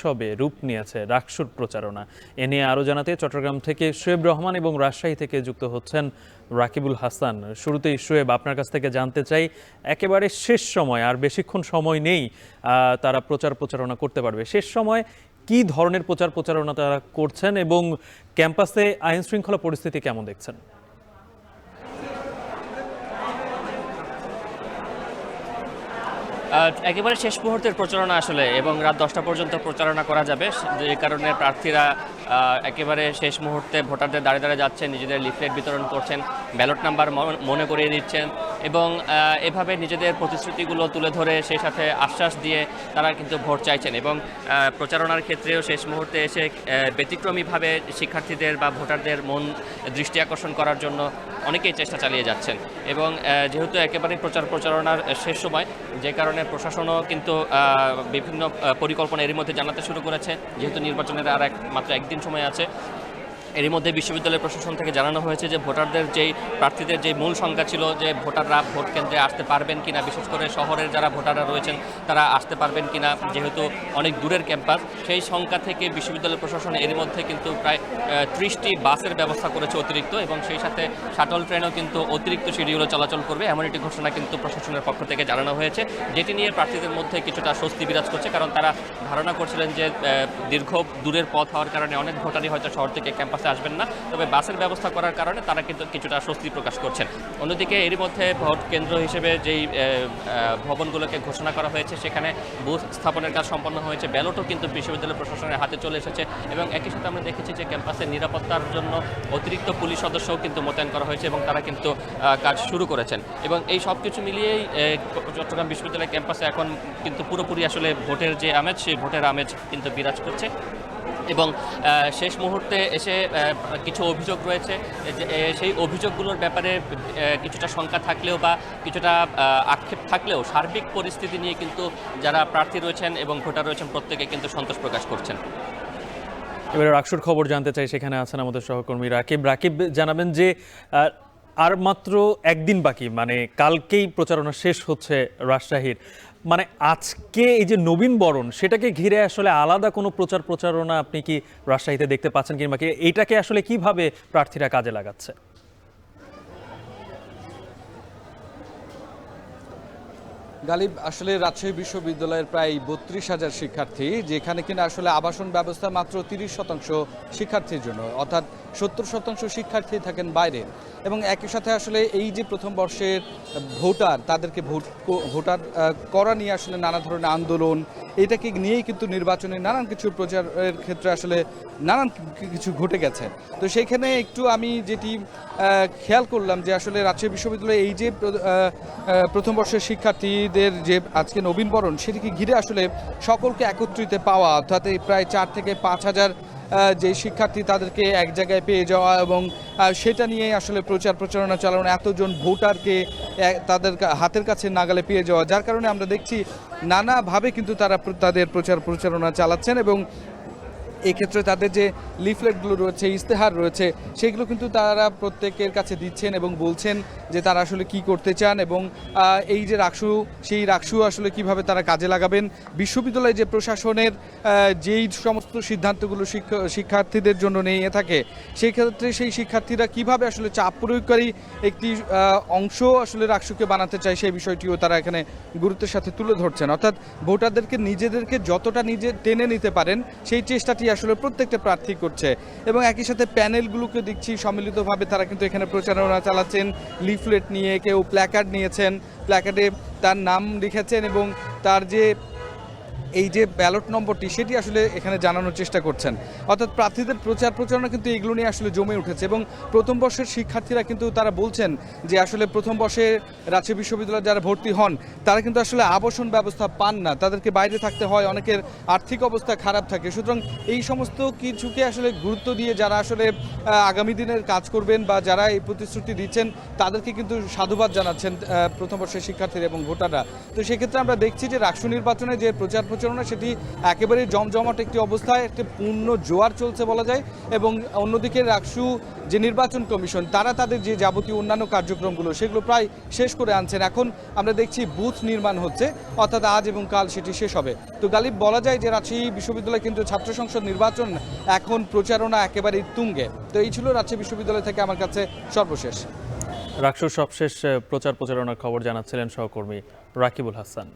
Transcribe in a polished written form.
উৎসবে রূপ নিয়েছে রাকসুর প্রচারণা। এ নিয়ে আরও জানাতে চট্টগ্রাম থেকে শোয়েব রহমান এবং রাজশাহী থেকে যুক্ত হচ্ছেন রাকিবুল হাসান। শুরুতেই শোয়েব, আপনার কাছ থেকে জানতে চাই, একেবারে শেষ সময়, আর বেশিক্ষণ সময় নেই তারা প্রচারণা করতে পারবে, শেষ সময় কি ধরনের প্রচারণা তারা করছেন এবং ক্যাম্পাসে আইন শৃঙ্খলা পরিস্থিতি কেমন দেখছেন? একেবারে শেষ মুহূর্তের প্রচারণা আসলে, এবং রাত 10টা পর্যন্ত প্রচারণা করা যাবে, যে কারণে প্রার্থীরা একেবারে শেষ মুহূর্তে ভোটারদের দাঁড়িয়ে যাচ্ছেন, নিজেদের লিফলেট বিতরণ করছেন, ব্যালট নাম্বার মনে করিয়ে দিচ্ছেন এবং এভাবে নিজেদের প্রতিশ্রুতিগুলো তুলে ধরে সেই সাথে আশ্বাস দিয়ে তারা কিন্তু ভোট চাইছেন। এবং প্রচারণার ক্ষেত্রেও শেষ মুহূর্তে এসে ব্যতিক্রমীভাবে শিক্ষার্থীদের বা ভোটারদের দৃষ্টি আকর্ষণ করার জন্য অনেকেই চেষ্টা চালিয়ে যাচ্ছেন। এবং যেহেতু একেবারেই প্রচারণার শেষ সময়, যে কারণে প্রশাসনও কিন্তু বিভিন্ন পরিকল্পনা এরই মধ্যে জানাতে শুরু করেছে। যেহেতু নির্বাচনের আর মাত্র একদিন সময় আছে, এরই মধ্যে বিশ্ববিদ্যালয় প্রশাসন থেকে জানানো হয়েছে যে প্রার্থীদের যে মূল সংখ্যা ছিল, যে ভোটাররা ভোট কেন্দ্রে আসতে পারবেন কিনা, বিশেষ করে শহরের যারা ভোটাররা রয়েছেন তারা আসতে পারবেন কিনা, যেহেতু অনেক দূরের ক্যাম্পাস, সেই সংখ্যা থেকে বিশ্ববিদ্যালয় প্রশাসন এরই মধ্যে কিন্তু প্রায় 30টি বাসের ব্যবস্থা করেছে অতিরিক্ত, এবং সেই সাথে শাটল ট্রেনও কিন্তু অতিরিক্ত শিডিউলে চলাচল করবে, এমন একটি ঘোষণা কিন্তু প্রশাসনের পক্ষ থেকে জানানো হয়েছে, যেটি নিয়ে প্রার্থীদের মধ্যে কিছুটা স্বস্তি বিরাজ করছে। কারণ তারা ধারণা করছিলেন যে দীর্ঘ দূরের পথ হওয়ার কারণে অনেক ভোটারই হয়তো শহর থেকে ক্যাম্পাসে আসবেন না, তবে বাসের ব্যবস্থা করার কারণে তারা কিন্তু কিছুটা স্বস্তি প্রকাশ করছেন। অন্যদিকে এরই মধ্যে ভোট কেন্দ্র হিসেবে যেই ভবনগুলোকে ঘোষণা করা হয়েছে সেখানে বুথ স্থাপনের কাজ সম্পন্ন হয়েছে, ব্যালটও কিন্তু বিশ্ববিদ্যালয় প্রশাসনের হাতে চলে এসেছে, এবং একই সাথে আমরা দেখেছি যে ক্যাম্পাসের নিরাপত্তার জন্য অতিরিক্ত পুলিশ সদস্যও কিন্তু মোতায়েন করা হয়েছে এবং তারা কিন্তু কাজ শুরু করেছেন। এবং এই সব কিছু মিলিয়েই চট্টগ্রাম বিশ্ববিদ্যালয় ক্যাম্পাসে এখন কিন্তু পুরোপুরি আসলে ভোটের যে আমেজ, সেই ভোটের আমেজ কিন্তু বিরাজ করছে। এবং শেষ মুহূর্তে এসে কিছু অভিযোগ রয়েছে, সেই অভিযোগগুলোর ব্যাপারে কিছুটা শঙ্কা থাকলেও বা কিছুটা আক্ষেপ থাকলেও সার্বিক পরিস্থিতি নিয়ে কিন্তু যারা প্রার্থী রয়েছেন এবং ভোটার রয়েছেন প্রত্যেকে কিন্তু সন্তোষ প্রকাশ করছেন। এবারে রাকসুর খবর জানতে চাই, সেখানে আছেন আমাদের সহকর্মী রাকিব। জানাবেন যে আর মাত্র একদিন বাকি, মানে কালকেই প্রচারণা শেষ হচ্ছে রাজশাহীর, মানে আজকে এই যে নবীন বরণ, সেটাকে ঘিরে আসলে আলাদা কোনো প্রচারণা আপনি কি রাজশাহীতে দেখতে পাচ্ছেন, কিংবা এইটাকে আসলে কিভাবে প্রার্থীরা কাজে লাগাচ্ছে? গালিব, আসলে রাজশাহী বিশ্ববিদ্যালয়ের প্রায় 32,000 শিক্ষার্থী, যেখানে কিনা আসলে আবাসন ব্যবস্থা মাত্র 30% শিক্ষার্থীর জন্য, অর্থাৎ 70% শিক্ষার্থী থাকেন বাইরে। এবং একই সাথে আসলে এই যে প্রথম বর্ষের ভোটার, তাদেরকে ভোটার করা নিয়ে আসলে নানা ধরনের আন্দোলন, এটাকে নিয়েই কিন্তু নির্বাচনে নানান কিছু প্রচারের ক্ষেত্রে আসলে নানান কিছু ঘটে গেছে। তো সেইখানে একটু আমি যেটি খেয়াল করলাম যে আসলে রাজশাহী বিশ্ববিদ্যালয়ে এই যে প্রথম বর্ষের শিক্ষার্থীদের যে আজকে নবীনবরণ, সেটিকে ঘিরে আসলে সকলকে একত্রিত পাওয়া, অর্থাৎ এই প্রায় 4 থেকে 5,000 যে শিক্ষার্থী তাদেরকে এক জায়গায় পেয়ে যাওয়া এবং সেটা নিয়ে আসলে প্রচারণা চালানো, এতজন ভোটারকে তাদের হাতের কাছে নাগালে পেয়ে যাওয়া, যার কারণে আমরা দেখছি নানাভাবে কিন্তু তারা তাদের প্রচারণা চালাচ্ছেন। এবং এক্ষেত্রে তাদের যে লিফলেটগুলো রয়েছে, ইশতেহার রয়েছে, সেগুলো কিন্তু তারা প্রত্যেকের কাছে দিচ্ছেন এবং বলছেন যে তারা আসলে কি করতে চান এবং এই যে রাকসু, সেই রাকসু আসলে কিভাবে তারা কাজে লাগাবেন। বিশ্ববিদ্যালয়ে যে প্রশাসনের যেই সমস্ত সিদ্ধান্তগুলো শিক্ষার্থীদের জন্য নিয়ে থাকে, সেই ক্ষেত্রে সেই শিক্ষার্থীরা কিভাবে আসলে চাপ প্রয়োগকারী একটি অংশ আসলে রাকসুকে বানাতে চায়, সেই বিষয়টিও তারা এখানে গুরুত্বের সাথে তুলে ধরছেন। অর্থাৎ ভোটারদেরকে নিজেদেরকে যতটা টেনে নিতে পারেন, সেই চেষ্টাটি আসলে প্রত্যেকটা প্রার্থী করছে। এবং একই সাথে প্যানেলগুলোকে দেখছি সম্মিলিতভাবে তারা কিন্তু এখানে প্রচারণা চালাচ্ছেন, লিফলেট নিয়ে, কেউ প্ল্যাকার্ড নিয়েছেন, প্ল্যাকার্ডে তার নাম লিখেছেন এবং তার যে এই যে ব্যালট নম্বরটি, সেটি আসলে এখানে জানানোর চেষ্টা করছেন। অর্থাৎ প্রার্থীদের প্রচারণা কিন্তু এগুলো নিয়ে আসলে জমে উঠেছে। এবং প্রথম বর্ষের শিক্ষার্থীরা কিন্তু তারা বলছেন যে আসলে প্রথম বর্ষে রাজশাহী বিশ্ববিদ্যালয়ে যারা ভর্তি হন, তারা কিন্তু আসলে আবাসন ব্যবস্থা পান না, তাদেরকে বাইরে থাকতে হয়, অনেকের আর্থিক অবস্থা খারাপ থাকে। সুতরাং এই সমস্ত কিছুকে আসলে গুরুত্ব দিয়ে যারা আসলে আগামী দিনের কাজ করবেন বা যারা এই প্রতিশ্রুতি দিচ্ছেন, তাদেরকে কিন্তু সাধুবাদ জানাচ্ছেন প্রথম বর্ষের শিক্ষার্থীরা এবং ভোটাররা। তো সেক্ষেত্রে আমরা দেখছি যে রাকসু নির্বাচনে যে প্রচারণা প্রচারণা সেটি একেবারে জমজমাট একটি অবস্থায় একটি পূর্ণ জোয়ার চলছে বলা যায়। এবং অন্যদিকে রাকসু যে নির্বাচন কমিশন তারা তাদের যে যাবতীয় অন্যান্য কার্যক্রমগুলো সেগুলো প্রায় শেষ করে আনছেন। এখন আমরা দেখছি বুথ নির্মাণ হচ্ছে, অর্থাৎ আজ এবং কাল সেটি শেষ হবে। তো গালিব, বলা যায় যে রাজশাহী বিশ্ববিদ্যালয় কিন্তু ছাত্র সংসদ নির্বাচন এখন প্রচারণা একেবারে তুঙ্গে। তো এই ছিল রাজশাহী বিশ্ববিদ্যালয় থেকে আমার কাছে সর্বশেষ। রাকসুর সবশেষ প্রচারণার খবর জানাচ্ছিলেন সহকর্মী রাকিবুল হাসান।